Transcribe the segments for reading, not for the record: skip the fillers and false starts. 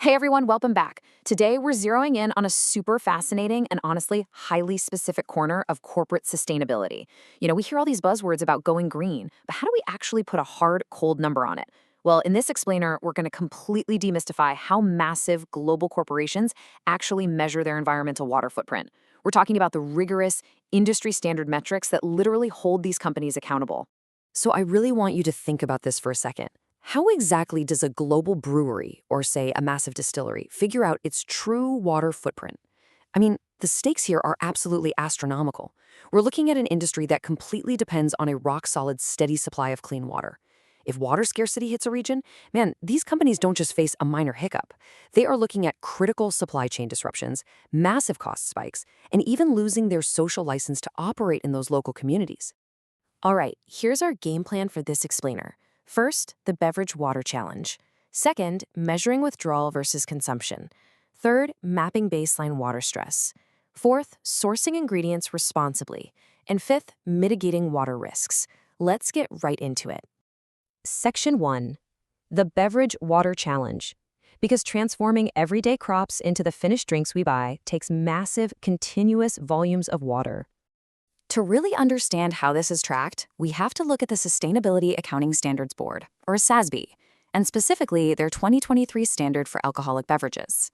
Hey everyone, welcome back. Today we're zeroing in on a super fascinating and honestly highly specific corner of corporate sustainability. We hear all these buzzwords about going green, but how do we actually put a hard, cold number on it? Well, in this explainer, we're going to completely demystify how massive global corporations actually measure their environmental water footprint. We're talking about the rigorous, industry standard metrics that literally hold these companies accountable. So I really want you to think about this for a second. How exactly does a global brewery, or say a massive distillery, figure out its true water footprint? I mean, the stakes here are absolutely astronomical. We're looking at an industry that completely depends on a rock-solid, steady supply of clean water. If water scarcity hits a region, man, these companies don't just face a minor hiccup. They are looking at critical supply chain disruptions, massive cost spikes, and even losing their social license to operate in those local communities. All right, here's our game plan for this explainer. First, the beverage water challenge. Second, measuring withdrawal versus consumption. Third, mapping baseline water stress. Fourth, sourcing ingredients responsibly. And fifth, mitigating water risks. Let's get right into it. Section 1. The Beverage Water Challenge. Because transforming everyday crops into the finished drinks we buy takes massive, continuous volumes of water. To really understand how this is tracked, we have to look at the Sustainability Accounting Standards Board, or SASB, and specifically their 2023 standard for alcoholic beverages.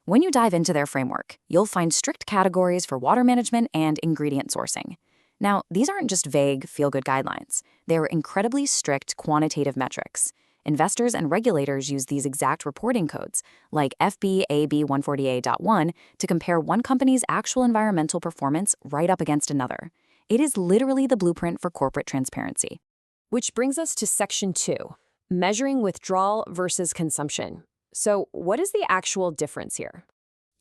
When you dive into their framework, you'll find strict categories for water management and ingredient sourcing. Now, these aren't just vague, feel-good guidelines. They're incredibly strict quantitative metrics. Investors and regulators use these exact reporting codes, like FBAB 140A.1, to compare one company's actual environmental performance right up against another. It is literally the blueprint for corporate transparency. Which brings us to Section 2, measuring withdrawal versus consumption. So what is the actual difference here?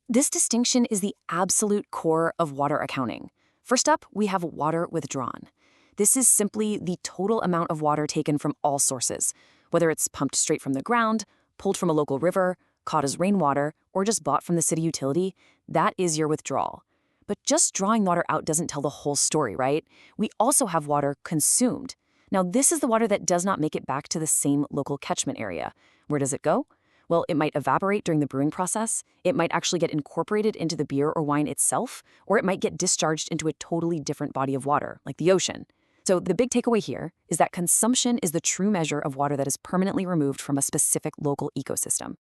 This distinction is the absolute core of water accounting. First up, we have water withdrawn. This is simply the total amount of water taken from all sources, whether it's pumped straight from the ground, pulled from a local river, caught as rainwater, or just bought from the city utility. That is your withdrawal. But just drawing water out doesn't tell the whole story, right? We also have water consumed. Now, this is the water that does not make it back to the same local catchment area. Where does it go? Well, it might evaporate during the brewing process, it might actually get incorporated into the beer or wine itself, or it might get discharged into a totally different body of water, like the ocean. So the big takeaway here is that consumption is the true measure of water that is permanently removed from a specific local ecosystem.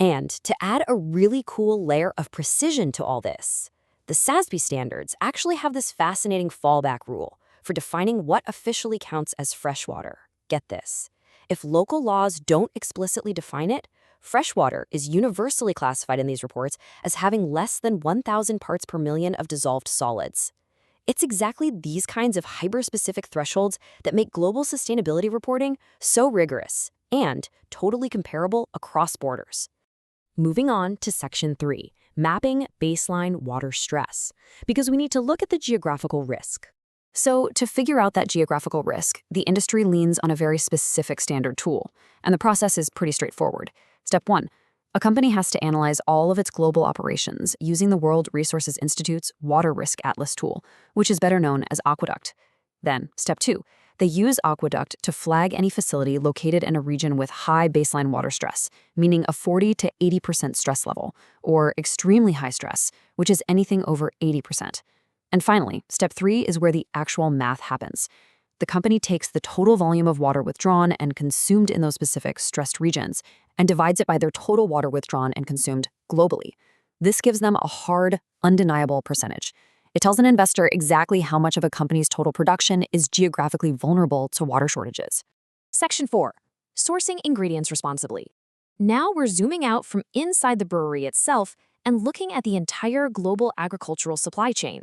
And to add a really cool layer of precision to all this, the SASB standards actually have this fascinating fallback rule for defining what officially counts as freshwater. Get this. If local laws don't explicitly define it, freshwater is universally classified in these reports as having less than 1,000 parts per million of dissolved solids. It's exactly these kinds of hyper-specific thresholds that make global sustainability reporting so rigorous and totally comparable across borders. Moving on to Section 3, mapping baseline water stress, because we need to look at the geographical risk. So to figure out that geographical risk, the industry leans on a very specific standard tool, and the process is pretty straightforward. Step 1. A company has to analyze all of its global operations using the World Resources Institute's Water Risk Atlas tool, which is better known as Aqueduct. Then, Step 2. They use Aqueduct to flag any facility located in a region with high baseline water stress, meaning a 40 to 80% stress level, or extremely high stress, which is anything over 80%. And finally, Step 3 is where the actual math happens. The company takes the total volume of water withdrawn and consumed in those specific stressed regions and divides it by their total water withdrawn and consumed globally. This gives them a hard, undeniable percentage. It tells an investor exactly how much of a company's total production is geographically vulnerable to water shortages. Section 4. Sourcing ingredients responsibly. Now we're zooming out from inside the brewery itself and looking at the entire global agricultural supply chain.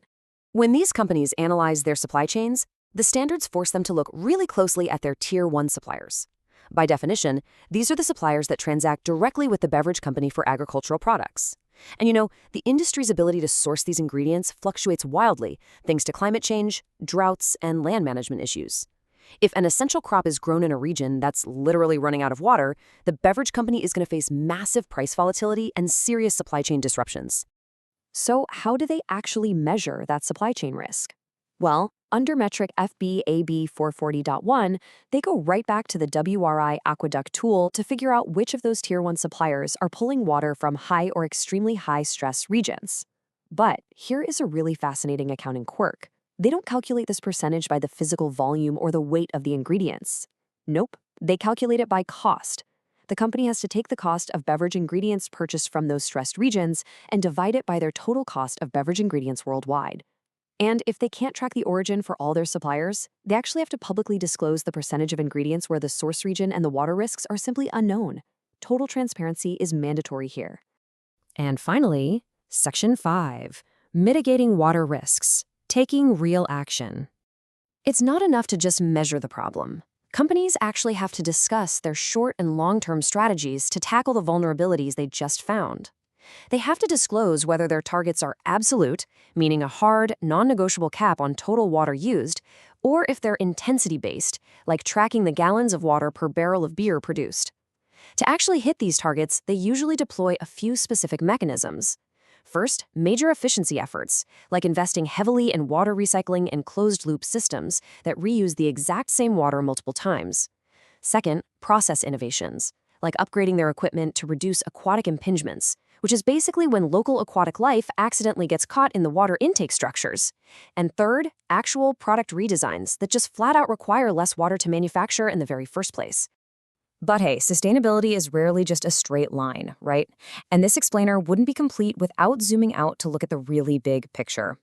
When these companies analyze their supply chains, the standards force them to look really closely at their Tier 1 suppliers. By definition, these are the suppliers that transact directly with the beverage company for agricultural products. And the industry's ability to source these ingredients fluctuates wildly thanks to climate change, droughts, and land management issues. If an essential crop is grown in a region that's literally running out of water, the beverage company is going to face massive price volatility and serious supply chain disruptions. So how do they actually measure that supply chain risk? Well, under metric FBAB 440.1, they go right back to the WRI Aqueduct tool to figure out which of those Tier 1 suppliers are pulling water from high or extremely high stress regions. But here is a really fascinating accounting quirk. They don't calculate this percentage by the physical volume or the weight of the ingredients. Nope, they calculate it by cost. The company has to take the cost of beverage ingredients purchased from those stressed regions and divide it by their total cost of beverage ingredients worldwide. And if they can't track the origin for all their suppliers, they actually have to publicly disclose the percentage of ingredients where the source region and the water risks are simply unknown. Total transparency is mandatory here. And finally, Section 5, Mitigating Water Risks, Taking Real Action. It's not enough to just measure the problem. Companies actually have to discuss their short and long-term strategies to tackle the vulnerabilities they just found. They have to disclose whether their targets are absolute, meaning a hard, non-negotiable cap on total water used, or if they're intensity-based, like tracking the gallons of water per barrel of beer produced. To actually hit these targets, they usually deploy a few specific mechanisms. First, major efficiency efforts, like investing heavily in water recycling and closed-loop systems that reuse the exact same water multiple times. Second, process innovations, like upgrading their equipment to reduce aquatic impingements, which is basically when local aquatic life accidentally gets caught in the water intake structures. And third, actual product redesigns that just flat out require less water to manufacture in the very first place. But hey, sustainability is rarely just a straight line, right? And this explainer wouldn't be complete without zooming out to look at the really big picture.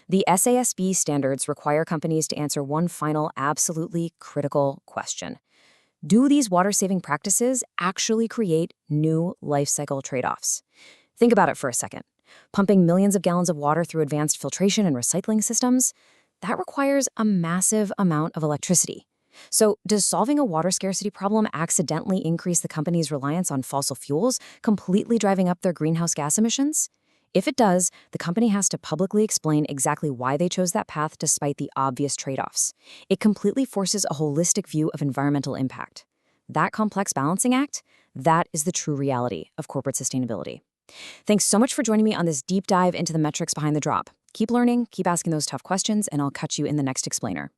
The SASB standards require companies to answer one final, absolutely critical question. Do these water-saving practices actually create new life cycle trade-offs? Think about it for a second. Pumping millions of gallons of water through advanced filtration and recycling systems, that requires a massive amount of electricity. So, does solving a water scarcity problem accidentally increase the company's reliance on fossil fuels, completely driving up their greenhouse gas emissions? If it does, the company has to publicly explain exactly why they chose that path despite the obvious trade-offs. It completely forces a holistic view of environmental impact. That complex balancing act, that is the true reality of corporate sustainability. Thanks so much for joining me on this deep dive into the metrics behind the drop. Keep learning, keep asking those tough questions, and I'll catch you in the next explainer.